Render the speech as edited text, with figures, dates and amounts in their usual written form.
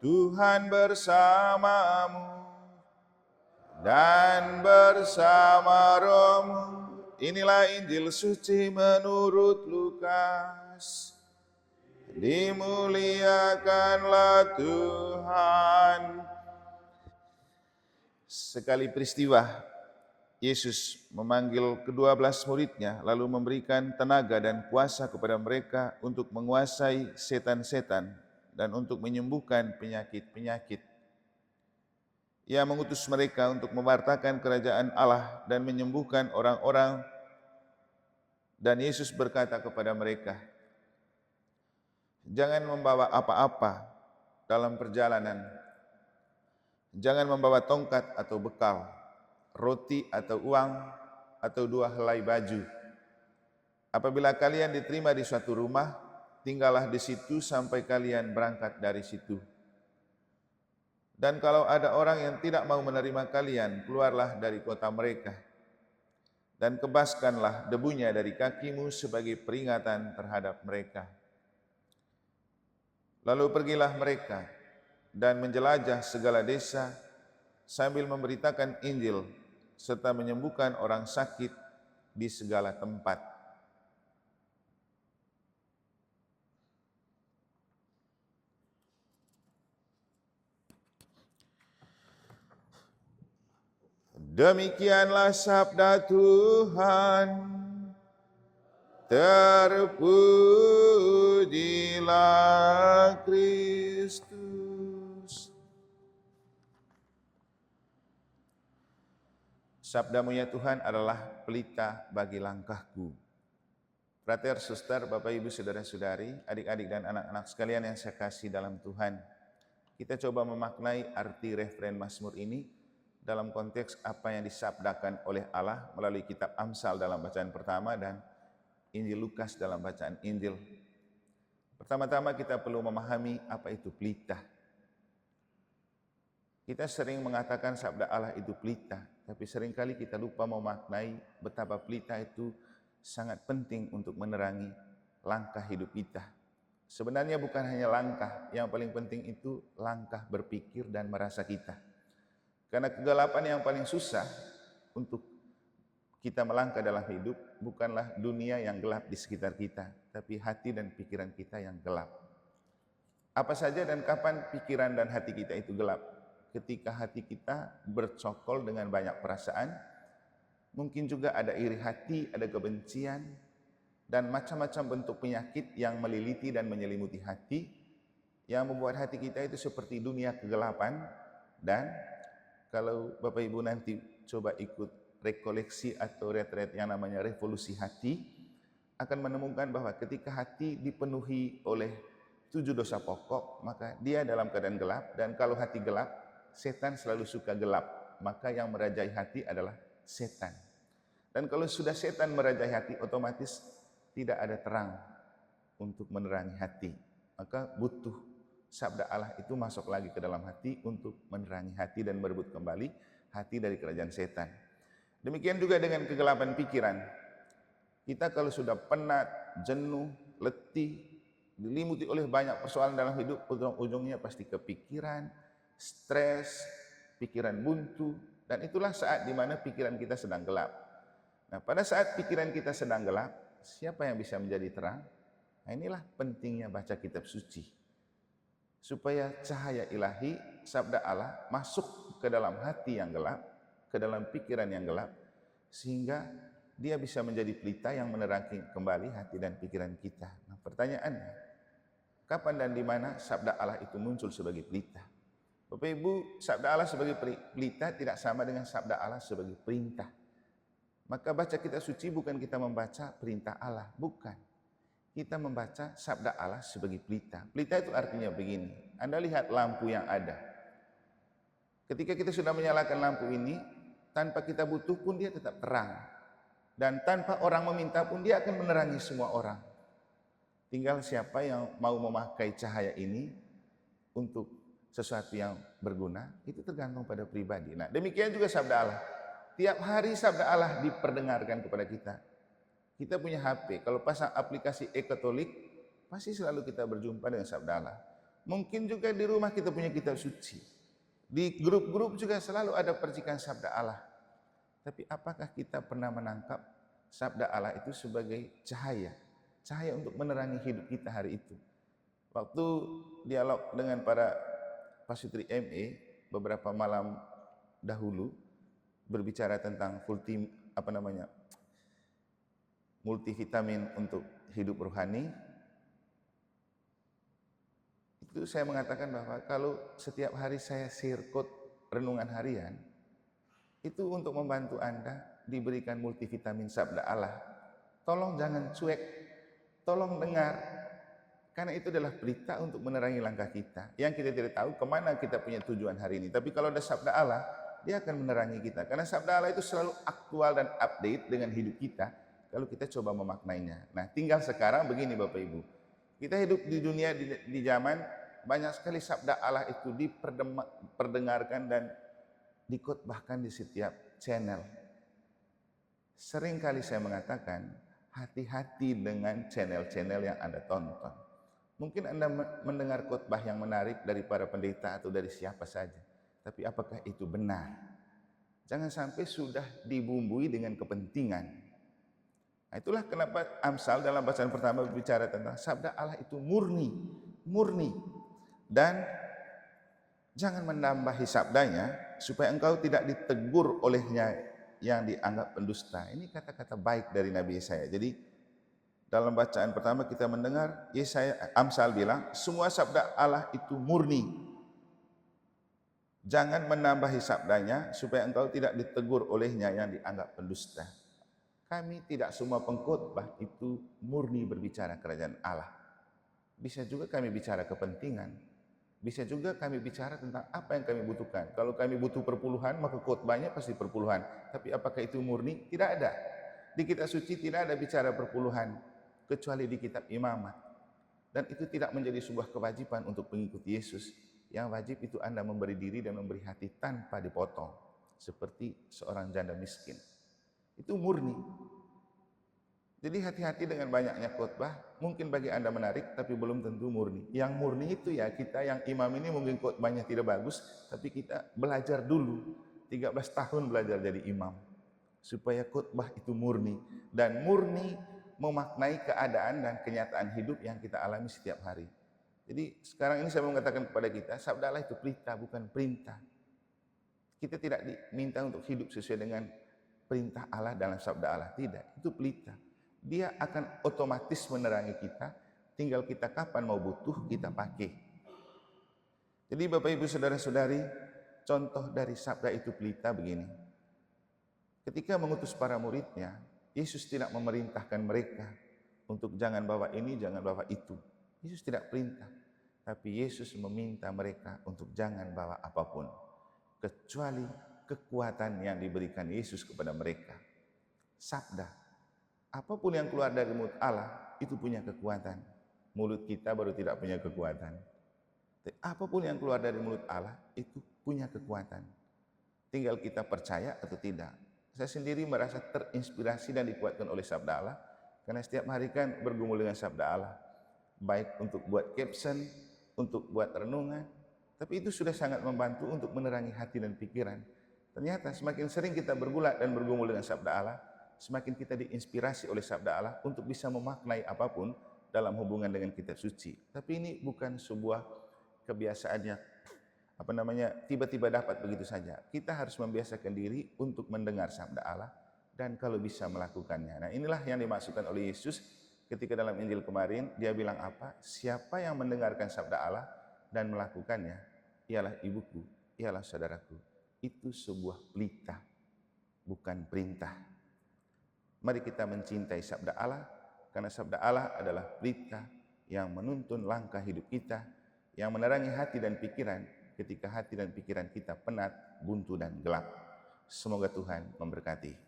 Tuhan bersamamu dan bersama rohmu. Inilah Injil suci menurut Lukas. Dimuliakanlah Tuhan. Sekali peristiwa, Yesus memanggil ke-12 muridnya, lalu memberikan tenaga dan kuasa kepada mereka untuk menguasai setan-setan dan untuk menyembuhkan penyakit-penyakit. Ia mengutus mereka untuk mewartakan kerajaan Allah dan menyembuhkan orang-orang. Dan Yesus berkata kepada mereka, jangan membawa apa-apa dalam perjalanan. Jangan membawa tongkat atau bekal, roti atau uang, atau 2 helai baju. Apabila kalian diterima di suatu rumah, tinggallah di situ sampai kalian berangkat dari situ. Dan kalau ada orang yang tidak mau menerima kalian, keluarlah dari kota mereka, dan kebaskanlah debunya dari kakimu sebagai peringatan terhadap mereka. Lalu pergilah mereka dan menjelajah segala desa sambil memberitakan Injil serta menyembuhkan orang sakit di segala tempat. Demikianlah sabda Tuhan. Terpujilah Kristus. Sabdamu ya Tuhan adalah pelita bagi langkahku. Frater, suster, Bapak, Ibu, saudara-saudari, adik-adik dan anak-anak sekalian yang saya kasih dalam Tuhan. Kita coba memaknai arti referen Mazmur ini dalam konteks apa yang disabdakan oleh Allah melalui kitab Amsal dalam bacaan pertama dan Injil Lukas dalam bacaan Injil. Pertama-tama kita perlu memahami apa itu pelita. Kita sering mengatakan sabda Allah itu pelita, tapi seringkali kita lupa memaknai betapa pelita itu sangat penting untuk menerangi langkah hidup kita. Sebenarnya bukan hanya langkah, yang paling penting itu langkah berpikir dan merasa kita. Karena kegelapan yang paling susah untuk kita melangkah dalam hidup bukanlah dunia yang gelap di sekitar kita, tapi hati dan pikiran kita yang gelap. Apa saja dan kapan pikiran dan hati kita itu gelap? Ketika hati kita bercokol dengan banyak perasaan, mungkin juga ada iri hati, ada kebencian, dan macam-macam bentuk penyakit yang meliliti dan menyelimuti hati, yang membuat hati kita itu seperti dunia kegelapan. Dan kalau Bapak Ibu nanti coba ikut rekoleksi atau retret yang namanya revolusi hati, akan menemukan bahwa ketika hati dipenuhi oleh 7 dosa pokok, maka dia dalam keadaan gelap. Dan kalau hati gelap, setan selalu suka gelap, maka yang merajai hati adalah setan. Dan kalau sudah setan merajai hati, otomatis tidak ada terang untuk menerangi hati. Maka butuh sabda Allah itu masuk lagi ke dalam hati untuk menerangi hati dan merebut kembali hati dari kerajaan setan. Demikian juga dengan kegelapan pikiran. Kita kalau sudah penat, jenuh, letih, dilimuti oleh banyak persoalan dalam hidup, ujung-ujungnya pasti kepikiran, stres, pikiran buntu, dan itulah saat di mana pikiran kita sedang gelap. Nah, pada saat pikiran kita sedang gelap, siapa yang bisa menjadi terang? Nah, inilah pentingnya baca kitab suci. Supaya cahaya ilahi, sabda Allah masuk ke dalam hati yang gelap, ke dalam pikiran yang gelap, sehingga dia bisa menjadi pelita yang menerangi kembali hati dan pikiran kita. Nah, pertanyaannya, kapan dan di mana sabda Allah itu muncul sebagai pelita? Bapak Ibu, sabda Allah sebagai pelita tidak sama dengan sabda Allah sebagai perintah. Maka baca kitab suci bukan kita membaca perintah Allah, bukan. Kita membaca sabda Allah sebagai pelita. Pelita itu artinya begini, Anda lihat lampu yang ada. Ketika kita sudah menyalakan lampu ini, tanpa kita butuh pun dia tetap terang. Dan tanpa orang meminta pun dia akan menerangi semua orang. Tinggal siapa yang mau memakai cahaya ini untuk sesuatu yang berguna, itu tergantung pada pribadi. Nah, demikian juga sabda Allah. Tiap hari sabda Allah diperdengarkan kepada kita. Kita punya HP, kalau pasang aplikasi e-Katolik, pasti selalu kita berjumpa dengan sabda Allah. Mungkin juga di rumah kita punya kitab suci. Di grup-grup juga selalu ada percikan sabda Allah. Tapi apakah kita pernah menangkap sabda Allah itu sebagai cahaya? Cahaya untuk menerangi hidup kita hari itu. Waktu dialog dengan para pasutri ME beberapa malam dahulu berbicara tentang multivitamin untuk hidup rohani, itu saya mengatakan bahwa kalau setiap hari saya share quote renungan harian, itu untuk membantu Anda diberikan multivitamin sabda Allah. Tolong jangan cuek, tolong dengar, karena itu adalah berita untuk menerangi langkah kita. Yang kita tidak tahu kemana kita punya tujuan hari ini. Tapi kalau ada sabda Allah, dia akan menerangi kita. Karena sabda Allah itu selalu aktual dan update dengan hidup kita kalau kita coba memaknainya. Nah, tinggal sekarang begini Bapak Ibu. Kita hidup di dunia, di zaman banyak sekali sabda Allah itu diperdengarkan dan dikhotbahkan di setiap channel. Sering kali saya mengatakan, hati-hati dengan channel-channel yang Anda tonton. Mungkin Anda mendengar khotbah yang menarik dari para pendeta atau dari siapa saja. Tapi apakah itu benar? Jangan sampai sudah dibumbui dengan kepentingan. Nah, itulah kenapa Amsal dalam bacaan pertama berbicara tentang sabda Allah itu murni. Dan jangan menambahi sabdanya supaya engkau tidak ditegur olehnya yang dianggap pendusta. Ini kata-kata baik dari Nabi Yesaya. Jadi dalam bacaan pertama kita mendengar Amsal bilang semua sabda Allah itu murni. Jangan menambahi sabdanya supaya engkau tidak ditegur olehnya yang dianggap pendusta. Kami tidak semua pengkhotbah itu murni berbicara kerajaan Allah. Bisa juga kami bicara kepentingan. Bisa juga kami bicara tentang apa yang kami butuhkan. Kalau kami butuh perpuluhan, maka khotbahnya pasti perpuluhan. Tapi apakah itu murni? Tidak ada. Di kitab suci tidak ada bicara perpuluhan, kecuali di kitab imamat. Dan itu tidak menjadi sebuah kewajiban untuk pengikut Yesus. Yang wajib itu Anda memberi diri dan memberi hati tanpa dipotong. Seperti seorang janda miskin. Itu murni. Jadi hati-hati dengan banyaknya khotbah, mungkin bagi Anda menarik, tapi belum tentu murni. Yang murni itu ya kita yang imam ini mungkin khotbahnya tidak bagus, tapi kita belajar dulu, 13 tahun belajar jadi imam. Supaya khotbah itu murni, dan murni memaknai keadaan dan kenyataan hidup yang kita alami setiap hari. Jadi sekarang ini saya mau mengatakan kepada kita, sabda Allah itu perintah, bukan perintah. Kita tidak diminta untuk hidup sesuai dengan perintah Allah dalam sabda Allah, tidak, itu perintah. Dia akan otomatis menerangi kita, tinggal kita kapan mau butuh kita pakai. Jadi Bapak Ibu Saudara-saudari, contoh dari sabda itu pelita begini. Ketika mengutus para muridnya, Yesus tidak memerintahkan mereka untuk jangan bawa ini, jangan bawa itu. Yesus tidak perintah, tapi Yesus meminta mereka untuk jangan bawa apapun, kecuali kekuatan yang diberikan Yesus kepada mereka. Sabda, apapun yang keluar dari mulut Allah itu punya kekuatan. Mulut kita baru tidak punya kekuatan. Apapun yang keluar dari mulut Allah itu punya kekuatan. Tinggal kita percaya atau tidak. Saya sendiri merasa terinspirasi dan dikuatkan oleh sabda Allah, karena setiap hari kan bergumul dengan sabda Allah. Baik untuk buat caption, untuk buat renungan, tapi itu sudah sangat membantu untuk menerangi hati dan pikiran. Ternyata semakin sering kita bergulat dan bergumul dengan sabda Allah, semakin kita diinspirasi oleh sabda Allah untuk bisa memaknai apapun dalam hubungan dengan kitab suci. Tapi ini bukan sebuah kebiasaannya tiba-tiba dapat begitu saja. Kita harus membiasakan diri untuk mendengar sabda Allah dan kalau bisa melakukannya. Nah, inilah yang dimaksudkan oleh Yesus ketika dalam Injil kemarin dia bilang apa? Siapa yang mendengarkan sabda Allah dan melakukannya, ialah ibuku, ialah saudaraku. Itu sebuah pelita, bukan perintah. Mari kita mencintai sabda Allah, karena sabda Allah adalah pelita yang menuntun langkah hidup kita, yang menerangi hati dan pikiran ketika hati dan pikiran kita penat, buntu dan gelap. Semoga Tuhan memberkati.